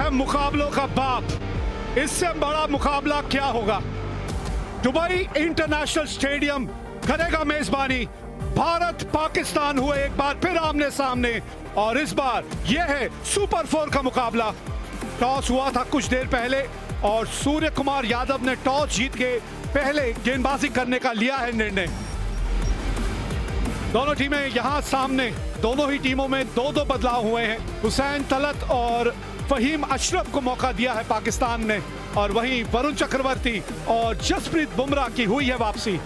है मुकाबलों का बाप। इससे बड़ा मुकाबला क्या होगा। दुबई इंटरनेशनल स्टेडियम करेगा मेजबानी। भारत पाकिस्तान हुए एक बार फिर आमने सामने और इस बार यह है सुपर 4 का मुकाबला। टॉस हुआ था कुछ देर पहले और सूर्य कुमार यादव ने टॉस जीत के पहले गेंदबाजी करने का लिया है निर्णय। दोनों टीमें यहां सामने, दोनों ही टीमों में 2-2 बदलाव हुए हैं। हुसैन तलत और फहीम अशरफ को मौका दिया है पाकिस्तान ने और वहीं वरुण चक्रवर्ती और जसप्रीत बुमराह की हुई है वापसी।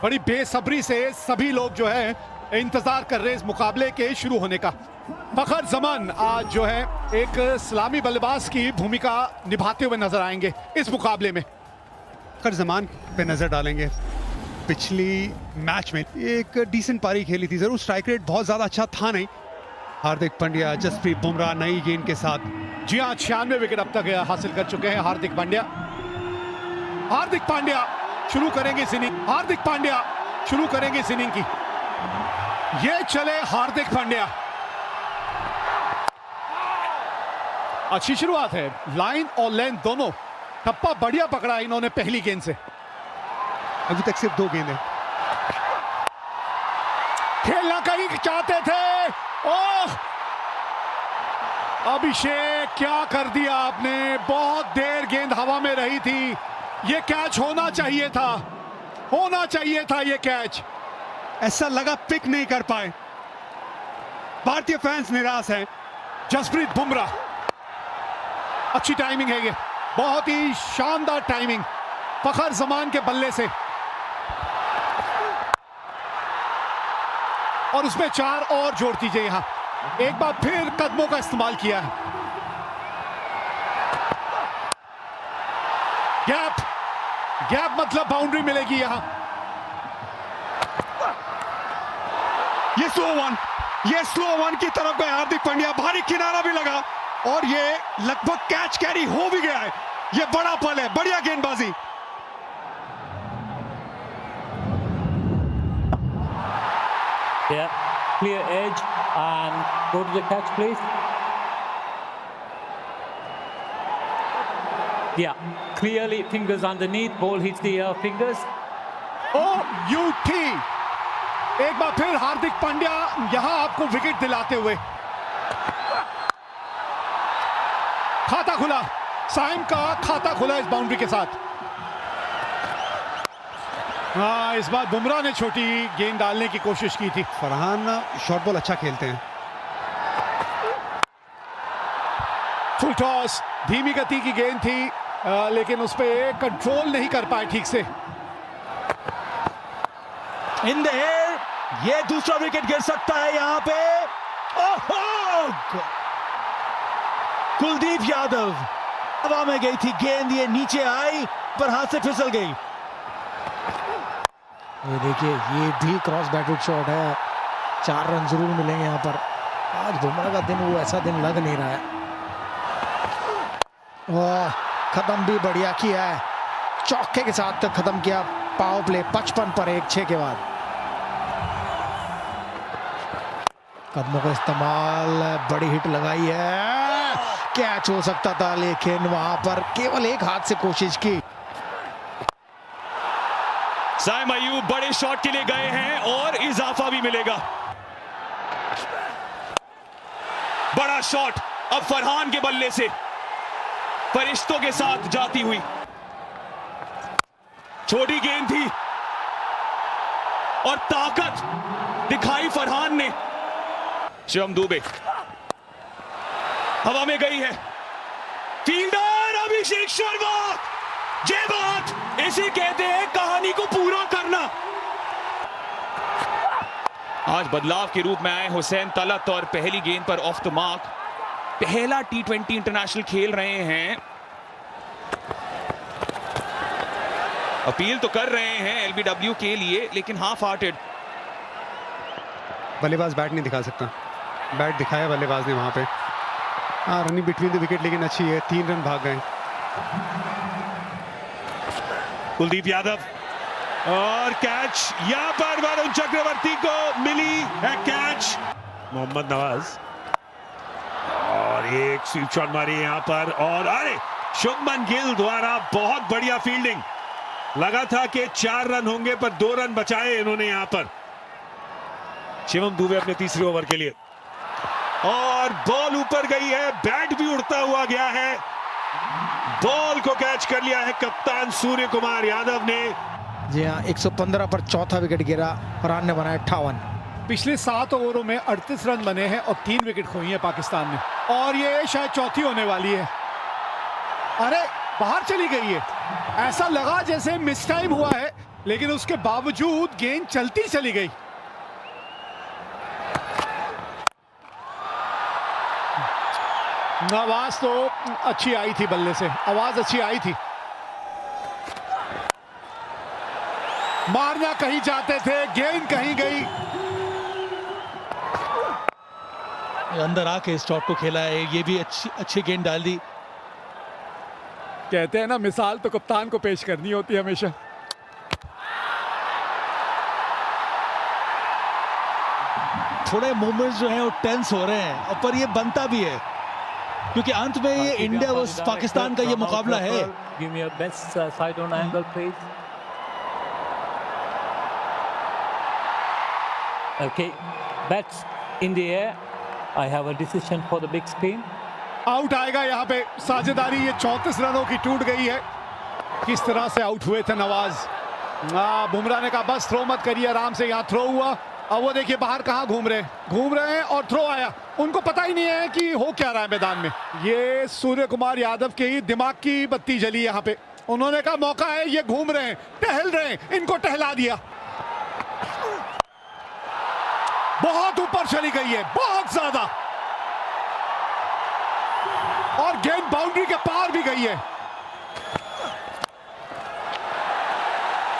बड़ी बेसब्री से सभी लोग जो है इंतजार कर रहे हैं इस मुकाबले के शुरू होने का। फखर जमान आज जो है एक सलामी बल्लेबाज की भूमिका निभाते हुए नजर आएंगे इस मुकाबले में। फखर जमान पे नजर डालेंगे। पिछली मैच में एक डिसेंट पारी खेली थी, जरूर स्ट्राइक रेट बहुत ज्यादा अच्छा था नहीं। हार्दिक पांड्या, जसप्रीत बुमराह नई गेंद के साथ। जी हाँ, 96 विकेट अब तक हासिल कर चुके हैं हार्दिक पांड्या। हार्दिक पांड्या शुरू करेंगे इस इनिंग। हार्दिक पांड्या शुरू करेंगे इस इनिंग की। ये चले हार्दिक पांड्या। अच्छी शुरुआत है, लाइन और लेंथ दोनों। ठप्पा बढ़िया पकड़ा इन्होंने पहली गेंद से। अभी तक सिर्फ 2 गेंदें। खेलना कहीं चाहते थे। ओह अभिषेक, क्या कर दिया आपने। बहुत देर गेंद हवा में रही थी। ये कैच होना चाहिए था, होना चाहिए था ये कैच। ऐसा लगा पिक नहीं कर पाए। भारतीय फैंस निराश हैं। जसप्रीत बुमराह, अच्छी टाइमिंग है ये, बहुत ही शानदार टाइमिंग फखर जमान के बल्ले से। और उसमें 4 और जोड़ दीजिए। यहां एक बार फिर कदमों का इस्तेमाल किया है। गैप मतलब बाउंड्री मिलेगी यहां। ये स्लो वन की तरफ गए हार्दिक पांड्या। भारी किनारा भी लगा और ये लगभग कैच कैरी हो भी गया है। ये बड़ा पल है, बढ़िया गेंदबाजी। Yeah, clear edge and go to the catch, please. Yeah, clearly fingers underneath, ball hits the fingers. OUT एक बार फिर हार्दिक पांड्या यहां आपको विकेट दिलाते हुए। खाता खुला, साइम का खाता खुला इस बाउंड्री के साथ। हाँ, इस बार बुमराह ने छोटी गेंद डालने की कोशिश की थी। फरहान शॉर्ट बॉल अच्छा खेलते हैं। फुल टॉस, धीमी गति की गेंद थी लेकिन उस पर कंट्रोल नहीं कर पाए ठीक से। इन द एयर, ये दूसरा विकेट गिर सकता है यहां पे। ओहो! कुलदीप यादव, हवा में गई थी गेंद, ये नीचे आई पर हाथ से फिसल गई। ये देखिए, ये भी क्रॉस बैटेड शॉट है। 4 रन जरूर मिलेंगे यहाँ पर। आज बुमराह का दिन वो ऐसा दिन लग नहीं रहा है। वाह, खत्म भी बढ़िया किया है, चौके के साथ तक खत्म किया। पावर प्ले 55 पर 1 6 के बाद। कदमों का इस्तेमाल, बड़ी हिट लगाई है। कैच हो सकता था लेकिन वहां पर केवल एक हाथ से कोशिश की। साइम अयूब बड़े शॉट के लिए गए हैं और इजाफा भी मिलेगा। बड़ा शॉट अब फरहान के बल्ले से फरिश्तों के साथ जाती हुई। छोटी गेंद थी और ताकत दिखाई फरहान ने। शिवम दुबे हवा में गई है। फील्डर अभिषेक शर्मा, ये बात इसे कहते हैं कहानी को पूरा करना। आज बदलाव के रूप में आए हुसैन तलत और पहली गेंद पर ऑफ द मार्क पहला T20 इंटरनेशनल खेल रहे हैं। अपील तो कर रहे हैं LBW के लिए लेकिन हाफ हार्टेड। बल्लेबाज बैट नहीं दिखा सकता, बैट दिखाया बल्लेबाज ने वहां पे। हाँ, रनिंग बिटवीन द विकेट लेकिन अच्छी है। 3 रन भाग गए। कुलदीप यादव और कैच यहां पर वरुण चक्रवर्ती को मिली है कैच। मोहम्मद नवाज और एक स्वीप शॉट मारी यहाँ पर, और अरे शुभमन गिल द्वारा बहुत बढ़िया फील्डिंग। लगा था कि 4 रन होंगे पर 2 रन बचाए इन्होंने यहाँ पर। शिवम दुबे अपने तीसरे ओवर के लिए, और बॉल ऊपर गई है, बैट भी उड़ता हुआ गया है, बॉल को कैच कर लिया है कप्तान सूर्य कुमार यादव ने। जी हाँ, 115 पर चौथा विकेट गिरा, फरहान ने बनाया 58। पिछले 7 ओवरों में 38 रन बने हैं और 3 विकेट खोई है पाकिस्तान ने, और ये शायद चौथी होने वाली है। अरे बाहर चली गई है, ऐसा लगा जैसे मिस टाइम हुआ है, लेकिन उसके बावजूद गेंद चलती चली गई। आवाज तो अच्छी आई थी, बल्ले से आवाज अच्छी आई थी। मारना कहीं जाते थे, गेंद कहीं गई। अंदर आके इस शॉट को खेला है, ये भी अच्छी गेंद डाल दी। कहते हैं ना, मिसाल तो कप्तान को पेश करनी होती है हमेशा। थोड़े मूवमेंट्स जो हैं वो टेंस हो रहे हैं, और पर ये बनता भी है, क्योंकि अंत में ये इंडिया वर्सेस पाकिस्तान का ये मुकाबला है। Give me your best side on angle, please. Okay, bats in the air. I have a decision for the big screen. Out आएगा यहाँ पे, साझेदारी ये 34 रनों की टूट गई है। किस तरह से आउट हुए थे नवाज। बुमराह ने कहा बस थ्रो मत करिए, आराम से। यहाँ थ्रो हुआ, अब वो देखिए बाहर कहाँ घूम रहे हैं और थ्रो आया। उनको पता ही नहीं है कि हो क्या रहा है मैदान में। ये सूर्य कुमार यादव के ही दिमाग की बत्ती जली यहाँ पे। उन्होंने कहा मौका है, ये घूम रहे हैं, टहल रहे हैं, इनको टहला दिया। बहुत ऊपर चली गई है, बहुत ज्यादा, और गेंद बाउंड्री के पार भी गई है।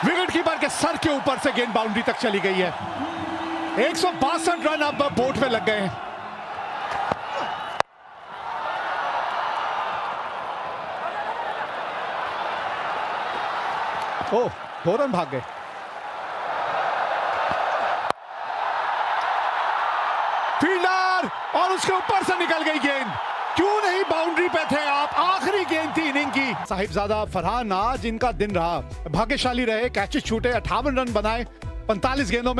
विकेट कीपर के सर के ऊपर से गेंद बाउंड्री तक चली गई है। 162 रन अब बोर्ड पे लग गए हैं। ओह, 2 रन भाग गए। फील्डर, और उसके ऊपर से निकल गई गेंद। क्यों नहीं बाउंड्री पे थे आप? आखिरी गेंद थी इनिंग की। साहिबजादा फरहान आज इनका दिन रहा, भाग्यशाली रहे, कैचेस छूटे, 58 रन बनाए 45 गेंदों में।